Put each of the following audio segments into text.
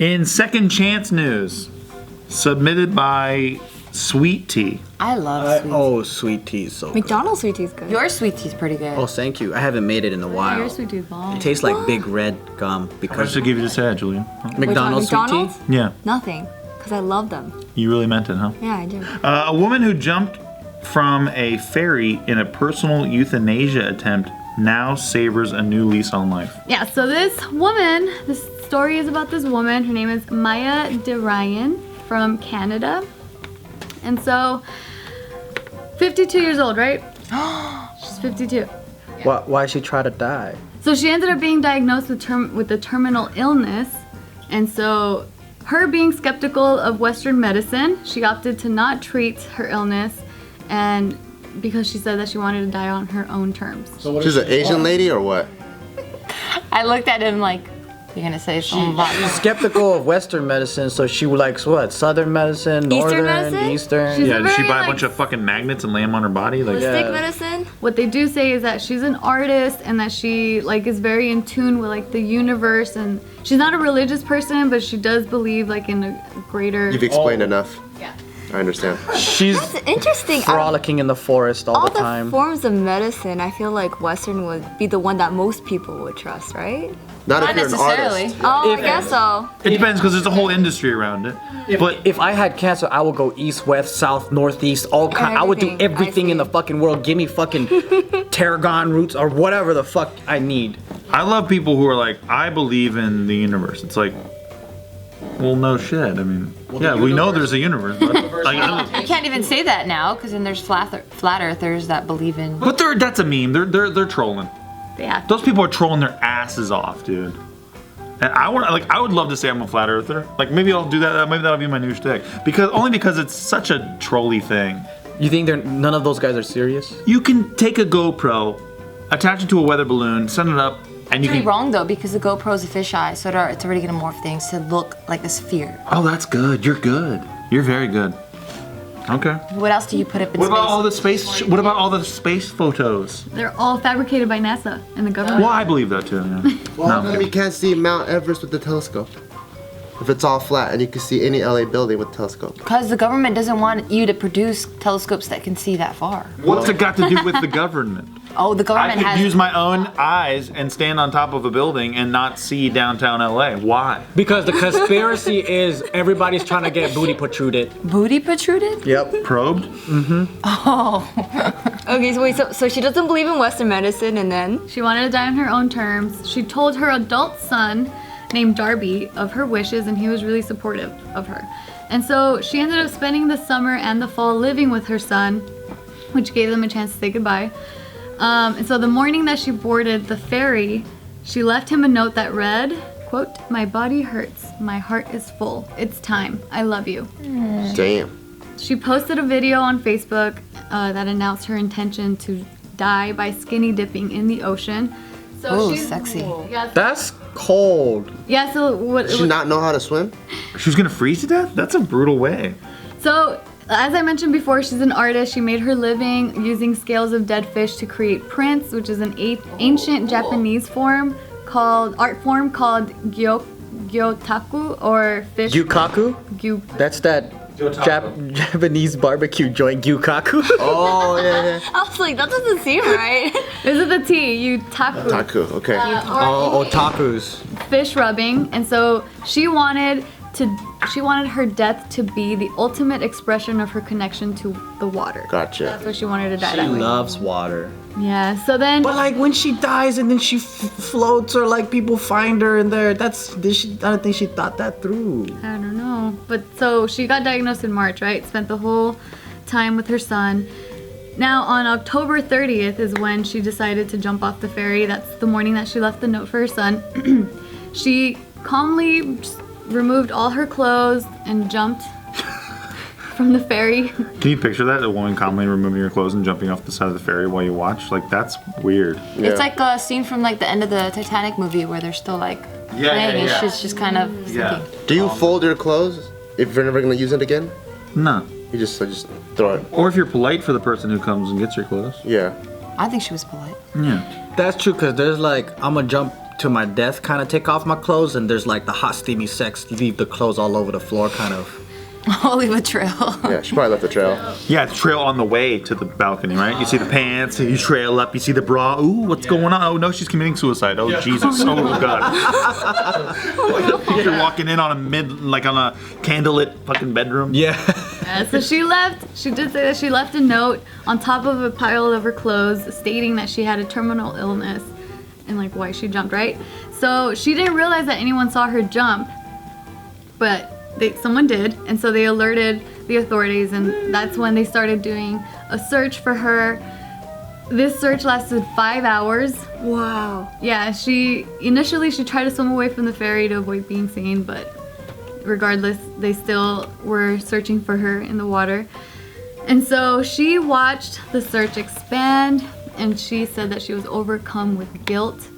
In second chance news, submitted by Sweet Tea. I love sweet tea. Oh, sweet tea is so good. McDonald's sweet tea is good. Your sweet tea's pretty good. Oh, thank you. I haven't made it in a while. Your sweet tea is bomb. It tastes like big red gum How much because to give you to say, Julian? McDonald's sweet McDonald's? tea. Yeah, Nothing, because I love them. you really meant it, huh? Yeah, I do. A woman who jumped from a ferry in a personal euthanasia attempt now savors a new lease on life. Yeah, so this story is about this woman. Her name is Maya DeRyan from Canada. And so, 52 years old, right? She's 52. Why she try to die? So she ended up being diagnosed with a terminal illness. And so, her being skeptical of Western medicine, she opted to not treat her illness, and because she said that she wanted to die on her own terms. She's an Asian lady or what? I looked at him like, you're gonna say something about She's skeptical of Western medicine, so she likes what? Southern medicine, Northern, medicine? Eastern. She's Yeah, did she very, buy a like- bunch of fucking magnets and lay them on her body? Like, Holistic Yeah. medicine? What they do say is that she's an artist and that she like is very in tune with like the universe, and she's not a religious person, but she does believe like in a greater. You've explained enough. Yeah. I understand. She's That's interesting. frolicking in the forest all the time. Forms of medicine, I feel like Western would be the one that most people would trust, right? Not if Not you're an necessarily. artist. Oh, I guess so. it depends because there's a whole industry around it. But If I had cancer, I would go east, west, south, northeast, all kind. I would do Everything. everything I in the see. fucking world. Give me fucking tarragon roots or whatever the fuck I need. I love people who are like, I believe in the universe. It's like, well, no shit. I mean, yeah, we know there's a universe, but like, You can't even say that now, because then there's flat earthers that believe in. but that's a meme. They're trolling. They have to. Those people are trolling their asses off, dude. And I would love to say I'm a flat earther. Like maybe I'll do that. Maybe that'll be my new shtick. Because it's such a trolly thing. You think none of those guys are serious? You can take a GoPro, attach it to a weather balloon, send it up, and you Pretty can. wrong though, because the GoPro's a fisheye, so it's already gonna morph things to look like a sphere. Oh, that's good. You're good. You're very good. Okay. What else do you put up in What space? about all the space? What about all the space photos? They're all fabricated by NASA and the government. Well, I believe that too. Yeah. Well, how come you can't see Mount Everest with the telescope? If it's all flat and you can see any LA building with a telescope. Because the government doesn't want you to produce telescopes that can see that far. What's it got to do with the government? Oh, the I government could has. use my own eyes and stand on top of a building and not see downtown LA. Why? Because the conspiracy is everybody's trying to get booty protruded. Booty protruded? Yep. Probed? Okay, so wait, so she doesn't believe in Western medicine, and then? She wanted to die on her own terms. She told her adult son, named Darby, of her wishes, and he was really supportive of her. And so she ended up spending the summer and the fall living with her son, which gave them a chance to say goodbye. And so the morning that she boarded the ferry, she left him a note that read, quote, "My body hurts. My heart is full. It's time. I love you." Damn. She posted a video on Facebook that announced her intention to die by skinny dipping in the ocean. So Ooh, she's sexy. Yeah, That's cold. yeah. So what? Does she not know how to swim? She was gonna freeze to death? That's a brutal way. So, as I mentioned before, she's an artist. She made her living using scales of dead fish to create prints, which is an ancient Japanese art form called gyotaku, or fish. Gyukaku? That's that Japanese barbecue joint, gyukaku. Oh, yeah. I was like, that doesn't seem right. This is the T, utaku. Taku, okay. Oh, otakus. Fish rubbing, and so she wanted her death to be the ultimate expression of her connection to the water. Gotcha. That's what she wanted to die She that way. loves water. Yeah. So then. But like when she dies and then she floats or like people find her in there, I don't think she thought that through. I don't know. But so she got diagnosed in March, right? Spent the whole time with her son. Now on October 30th is when she decided to jump off the ferry. That's the morning that she left the note for her son. She calmly removed all her clothes and jumped from the ferry. Can you picture that? A woman calmly removing her clothes and jumping off the side of the ferry while you watch? Like, that's weird. Yeah. It's like a scene from like the end of the Titanic movie where they're still like playing and shit's just kind of sinking. Do you fold your clothes if you're never gonna use it again? No. You just throw it. Or if you're polite for the person who comes and gets your clothes. Yeah. I think she was polite. Yeah. That's true, because there's like, I'm gonna jump to my death kind of take off my clothes, and there's like the hot steamy sex leave the clothes all over the floor kind of. I'll leave a trail. Yeah, she probably left the trail. Yeah, it's trail on the way to the balcony, right? You see the pants, you trail up, you see the bra. Ooh, what's going on? Oh no, she's committing suicide. Oh Jesus. Oh God. You're walking in on a candlelit fucking bedroom. Yeah. Yeah, so she left. She did say that she left a note on top of a pile of her clothes stating that she had a terminal illness and like why she jumped, right? So she didn't realize that anyone saw her jump, but someone did, and so they alerted the authorities, and that's when they started doing a search for her. This search lasted 5 hours. Wow. Yeah, initially she tried to swim away from the ferry to avoid being seen, but regardless, they still were searching for her in the water. And so she watched the search expand, and she said that she was overcome with guilt.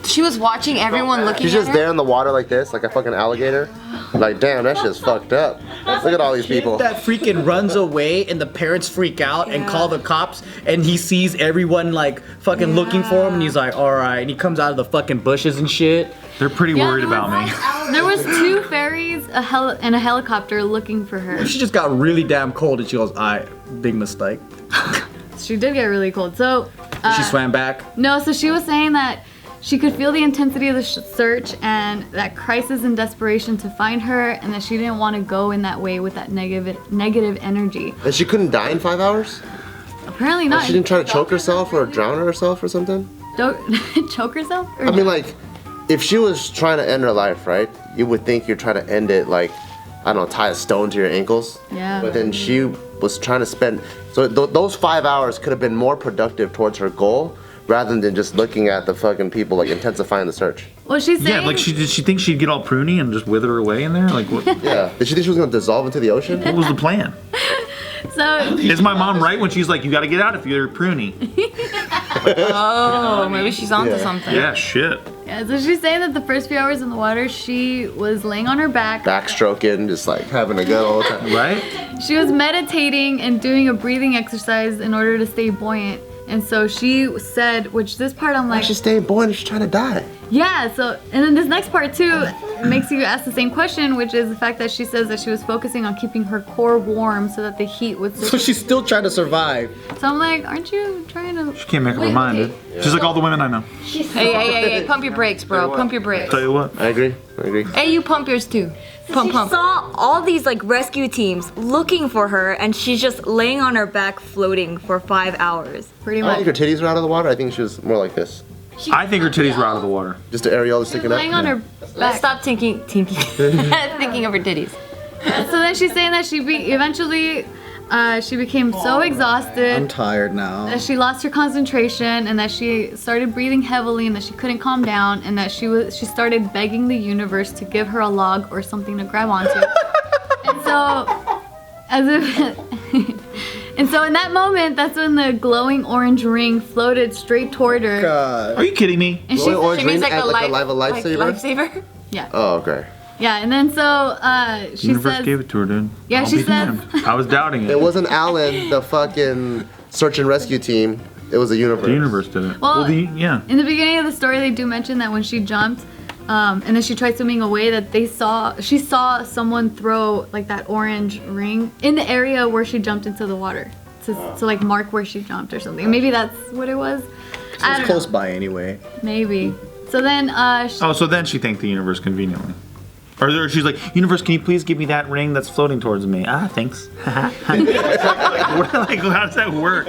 She was watching everyone looking She's at just her. there in the water like this, like a fucking alligator. Like, damn, that shit's fucked up. Look at all these people. That freaking runs away and the parents freak out and call the cops, and he sees everyone like fucking looking for him, and he's like, all right, and he comes out of the fucking bushes and shit. They're pretty worried about me. There was 2 ferries, and a helicopter looking for her. She just got really damn cold, and she goes, all right, big mistake. She did get really cold. So She swam back. no, so she was saying that she could feel the intensity of the search and that crisis and desperation to find her, and that she didn't want to go in that way with that negative energy. And she couldn't die in 5 hours? Apparently not. She didn't try to choke herself or drown herself or something? Don't choke herself? Or I mean, like, if she was trying to end her life, right? You would think you're trying to end it like, I don't know, tie a stone to your ankles. Yeah. But then she was trying to spend, so those 5 hours could have been more productive towards her goal rather than just looking at the fucking people, like, intensifying the search. well, she's saying. Yeah, like did she think she'd get all pruny and just wither away in there? Like what? Yeah. Did she think she was gonna dissolve into the ocean? What was the plan? So Is my mom right when she's like, you got to get out if you're pruny? Oh, maybe she's onto something. Yeah, shit. yeah, so she's saying that the first few hours in the water, she was laying on her back. Backstroking, just like having a good old time. Right? She was meditating and doing a breathing exercise in order to stay buoyant. And so she said, which this part I'm like, She's staying buoyant, she's trying to die. yeah, so, and then this next part too makes you ask the same question, which is the fact that she says that she was focusing on keeping her core warm so that the heat would. So she's still trying to survive. So I'm like, aren't you trying to? She can't make up her mind, dude. She's like all the women I know. Hey, pump your brakes, bro. Pump your brakes. Tell you what. I agree. Hey, you pump yours too. Pump, She pump. saw all these like rescue teams looking for her, and she's just laying on her back floating for 5 hours. Pretty I don't much. think her titties were out of the water. I think she was more like this. I think her titties were out of the water. Just the areola She sticking was laying up. on her Let's back. stop thinking of her titties. So then she's saying that eventually she became so I'm exhausted tired now. that she lost her concentration, and that she started breathing heavily, and that she couldn't calm down, and that she started begging the universe to give her a log or something to grab onto. And so, and so in that moment, that's when the glowing orange ring floated straight toward her. God. Are you kidding me? And Glowing orange She means ring like act a like life, a lifesaver? lifesaver. Yeah, Oh, okay. yeah, and then so she Universe says, gave it to her, dude. Yeah, I'll she be said- damned. I was doubting it. It wasn't Alan, the fucking search and rescue team. It was the universe. The universe did it. Well, Yeah. in the beginning of the story, they do mention that when she jumped, and then she tried swimming away, that she saw someone throw like that orange ring in the area where she jumped into the water to like mark where she jumped or something. Maybe that's what it was. I It's don't close know. by anyway. Maybe. So then, Oh, so then she thanked the universe conveniently. Or she's like, universe, can you please give me that ring that's floating towards me? Ah, thanks. Like, how does that work?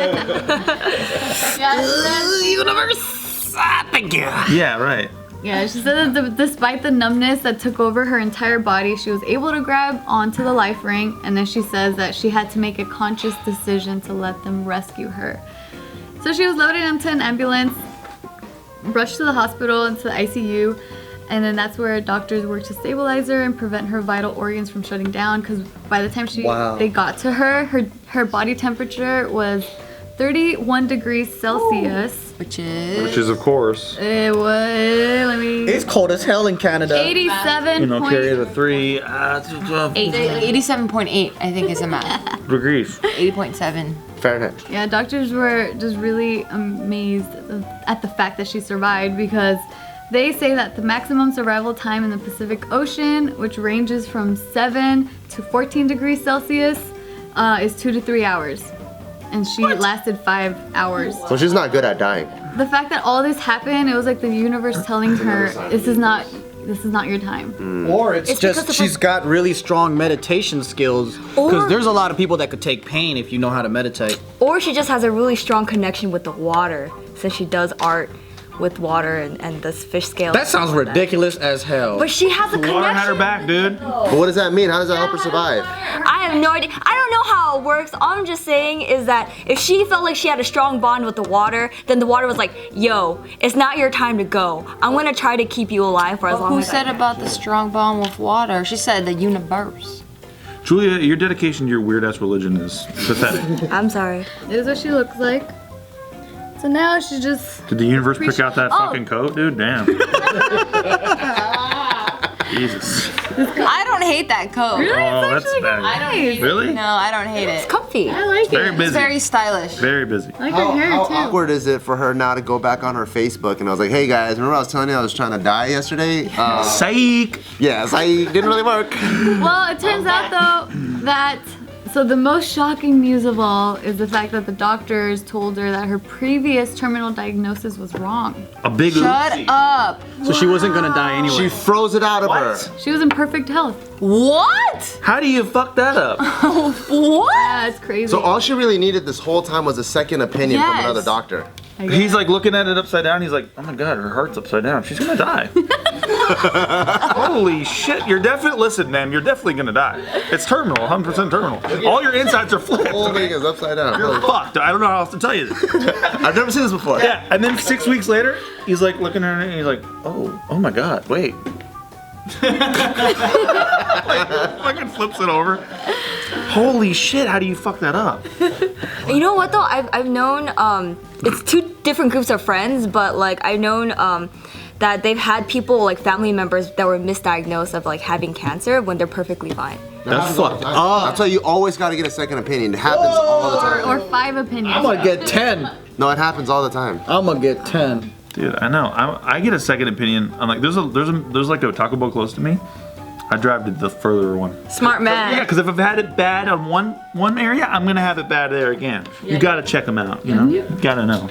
Universe. Thank you. Yeah, right. yeah, she said that despite the numbness that took over her entire body, she was able to grab onto the life ring, and then she says that she had to make a conscious decision to let them rescue her. So she was loaded into an ambulance, rushed to the hospital, into the ICU, and then that's where doctors worked to stabilize her and prevent her vital organs from shutting down, because by the time they got to her body temperature was 31 degrees Celsius. Which is is, of course, It was, It's cold as hell in Canada. 87. carry the 3 87.8, I think is the math. degrees. 80.7. Fahrenheit. Yeah, doctors were just really amazed at the fact that she survived, because They say that the maximum survival time in the Pacific Ocean, which ranges from 7 to 14 degrees Celsius, is 2 to 3 hours. And she lasted 5 hours. So she's not good at dying. The fact that all this happened, it was like the universe telling her, this is not your time. Or it's because just of she's got really strong meditation skills. Because there's a lot of people that could take pain if you know how to meditate. Or she just has a really strong connection with the water, since she does art with water and this fish scale. That sounds ridiculous as hell. But she has a Water had her connection. back, dude. But what does that mean? How does that help her survive? I have no idea. I don't know how it works. All I'm just saying is that if she felt like she had a strong bond with the water, then the water was like, yo, it's not your time to go. I'm gonna try to keep you alive for as long Who as I said can. about the strong bond with water? She said the universe. Julia, your dedication to your weird ass religion is pathetic. I'm sorry. This is what she looks like. So now she just... Did the universe pick out that Oh. fucking coat, dude? Damn. Jesus. I don't hate that coat. Really? Oh, It's that's actually bad. I don't hate it. Really? No, I don't hate it. Comfy. I like Very it. busy. It's very stylish. Very busy. I like her hair How too. awkward is it for her now to go back on her Facebook and I was like, hey guys, remember I was telling you I was trying to die yesterday? Psych. Yes, I didn't really work. Well, it turns out though that so the most shocking news of all is the fact that the doctors told her that her previous terminal diagnosis was wrong. A big Shut up. So she wasn't gonna die anyway. She froze it out of her. She was in perfect health. What? How do you fuck that up? What? Yeah, it's crazy. So all she really needed this whole time was a second opinion from Yes. another doctor. He's like looking at it upside down. He's like, oh my god, her heart's upside down. She's gonna die. Holy shit, you're definitely, listen man, you're definitely gonna die. It's terminal, 100% terminal. All your insides are flipped. The whole thing is upside down. You're fucked. I don't know how else to tell you this. I've never seen this before. Yeah, and then 6 weeks later, he's like looking at her and he's like, oh my god, wait. Fucking flips it over. Holy shit, how do you fuck that up? You know what though? I've known it's two different groups of friends, but like I've known that they've had people like family members that were misdiagnosed of like having cancer when they're perfectly fine. That's fucked That's why you always got to get a second opinion. It happens all the time. or 5 opinions. I'm gonna get 10. No, it happens all the time. I'm gonna get 10. Dude, I know. I get a second opinion. I'm like, there's like a Taco Bell close to me. I drive to the further one. Smart man. Yeah, because if I've had it bad on one area, I'm gonna have it bad there again. You gotta check them out. You know, you gotta know.